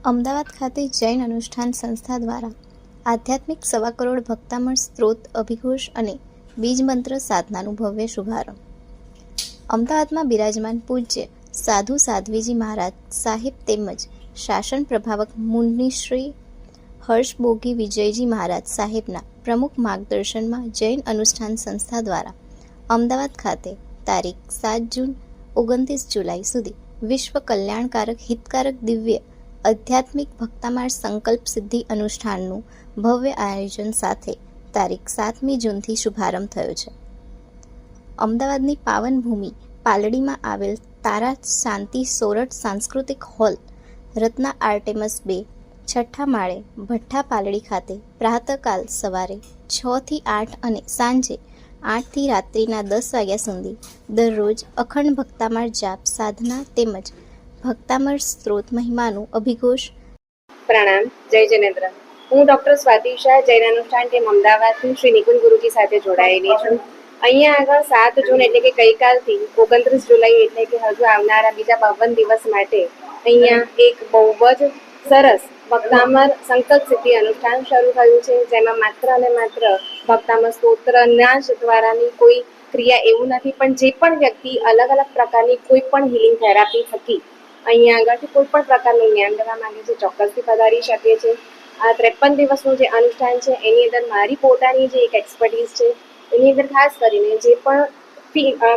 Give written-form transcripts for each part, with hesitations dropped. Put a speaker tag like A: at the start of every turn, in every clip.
A: અમદાવાદ ખાતે જૈન અનુષ્ઠાન સંસ્થા દ્વારા આધ્યાત્મિક 1.25 કરોડ ભક્તામણ સ્ત્રોત અભિઘોષ અને બીજ મંત્ર સાધનાનું ભવ્ય શુભારંભ. અમદાવાદમાં બિરાજમાન પૂજ્ય સાધુ સાધ્વીજી મહારાજ સાહેબ તેમજ શાસન પ્રભાવક મુનિશ્રી હર્ષભોગી વિજયજી મહારાજ સાહેબના પ્રમુખ માર્ગદર્શનમાં જૈન અનુષ્ઠાન સંસ્થા દ્વારા અમદાવાદ ખાતે તારીખ 7 જૂન 29 જુલાઈ સુધી વિશ્વ કલ્યાણકારક હિતકારક દિવ્ય આધ્યાત્મિક ભક્તામાળ સંકલ્પ સિદ્ધિ અનુષ્ઠાનનું ભવ્ય આયોજન સાથે તારીખ 7મી જૂનથી શુભારંભ થયો છે. અમદાવાદની પાવન ભૂમિ પાલડીમાં આવેલ તારા શાંતિ સોરઠ સાંસ્કૃતિક હોલ રત્ના આર્ટેમસ 2 છઠ્ઠા માળે ભઠ્ઠા પાલડી ખાતે પ્રાતઃકાલ સવારે 6 થી 8 અને સાંજે 8 થી રાત્રિના 10 વાગ્યા સુધી દરરોજ અખંડ ભક્તામાળ જાપ સાધના તેમજ ભક્તામળ સ્ત્રોત મહિમાનું અભિઘોષ.
B: પ્રણામ. જય જૈનેન્દ્ર. હું ડૉક્ટર સ્વાતિ શાહ જૈન અનુષ્ઠાન ટીમ અમદાવાદથી શ્રી નિકુંજ ગુરુજી સાથે જોડાયેલી છું. અહીંયા આગળ 7 જૂન એટલે કે ગઈકાલથી 29 જુલાઈ એટલે કે હજુ આવનારા બીજા 52 દિવસ માટે અહીંયા એક બહુ જ સરસ ભક્તામળ સંકલ્પ સિદ્ધિ અનુષ્ઠાન શરૂ થયું છે, જેમાં માત્ર અને માત્ર ભક્તામળ સ્તોત્રના જ દ્વારાની કોઈ ક્રિયા એવું નથી, પણ જે પણ વ્યક્તિ અલગ અલગ પ્રકારની કોઈ પણ હિલિંગ થેરાપી થકી અહીંયા આગળથી કોઈ પણ પ્રકારનું જ્ઞાન લેવા માંગે છે ચોક્કસથી પધારી શકે છે. આ 53 દિવસનું જે અનુષ્ઠાન છે એની અંદર મારી પોતાની જે એક એક્સપર્ટીઝ છે એની અંદર ખાસ કરીને જે પણ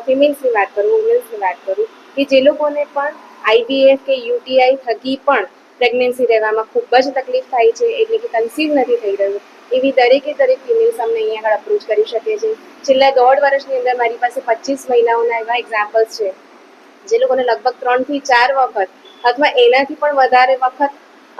B: ફિમેલ્સની વાત કરું, વુમેન્સની વાત કરું કે જે લોકોને પણ આઈવીએફ કે યુટીઆઈ થકી પણ પ્રેગ્નન્સી રહેવામાં ખૂબ જ તકલીફ થાય છે, એટલે કે કન્સીવ નથી થઈ રહ્યું, એવી દરેકે દરેક ફિમેલ્સ અમને અહીંયા આગળ અપ્રોચ કરી શકે છે. છેલ્લા 1.5 વર્ષની અંદર મારી પાસે 25 મહિલાઓના એવા એક્ઝામ્પલ્સ છે જે લોકોને લગભગ 3 થી 4 વખત અથવા એનાથી પણ વધારે વખત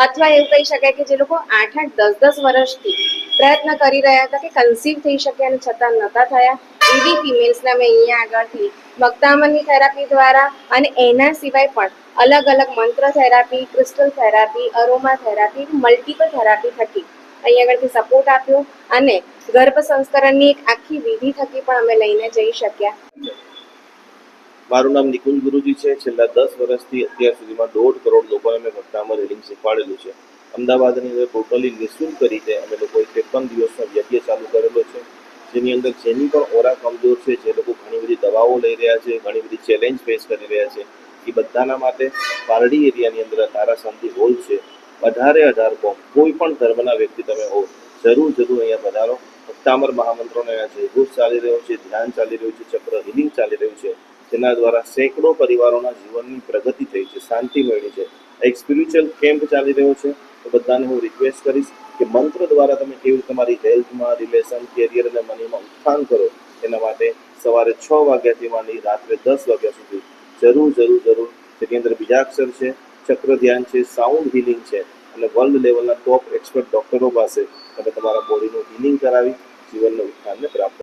B: અથવા એવું કહી શકાય કે જે લોકો 8-8, 10-10 વર્ષથી પ્રયત્ન કરી રહ્યા હતા કે કન્સીવ થઈ શકે અને છતાં નહોતા થયા, એવી ફિમેલ્સને અમે અહીંયા આગળથી ભક્તામળની થેરાપી દ્વારા અને એના સિવાય પણ અલગ અલગ મંત્ર therapy, crystal therapy, aroma therapy, multiple therapy થકી અહીંયા આગળથી સપોર્ટ આપ્યો અને ગર્ભ સંસ્કરણની એક આખી વિધિ થકી પણ અમે લઈને જઈ શક્યા.
C: મારું નામ નિકુંજ ગુરુજી છે. છેલ્લા 10 વર્ષથી અત્યાર સુધીમાં 1.5 કરોડ લોકોને મેં ભક્તામળ રીડિંગ શીખવાડેલું છે. અમદાવાદની અંદર ટોટલી નિઃશુલ્ક રીતે અમે લોકોએ 53 દિવસનો યજ્ઞ ચાલુ કરેલો છે, જેની અંદર જેની પણ ઓરા કમજોર છે, જે લોકો ઘણી બધી દવાઓ લઈ રહ્યા છે, ઘણી બધી ચેલેન્જ ફેસ કરી રહ્યા છે, એ બધાના માટે પારડી એરિયાની અંદર તારા શાંતિ હોલ છે. 18 બોમ્બ કોઈ પણ ધર્મના વ્યક્તિ તમે હો, જરૂર અહીંયા પધારો. ભક્તામળ મહામંત્રોનો અહીંયા જયઘોષ ચાલી રહ્યો છે, ધ્યાન ચાલી રહ્યું છે, ચક્ર હિલિંગ ચાલી રહ્યું છે, જેના દ્વારા સેંકડો પરિવારોના જીવનની પ્રગતિ થઈ છે, શાંતિ મળી છે. એક સ્પિરિચ્યુઅલ કેમ્પ ચાલી રહ્યો છે. તો બધાને હું રિક્વેસ્ટ કરીશ કે મંત્ર દ્વારા તમે કેવી તમારી હેલ્થમાં, રિલેશન, કેરિયર અને મનીમાં ઉત્થાન કરો, એના માટે સવારે 6 વાગ્યાથી માંડી રાત્રે 10 વાગ્યા સુધી જરૂર જેની અંદર બીજાક્ષર છે, ચક્ર ધ્યાન છે, સાઉન્ડ હિલિંગ છે અને વર્લ્ડ લેવલના ટોપ એક્સપર્ટ ડૉક્ટરો પાસે તમે તમારા બોડીનું હિલિંગ કરાવી જીવનના ઉત્થાનને પ્રાપ્ત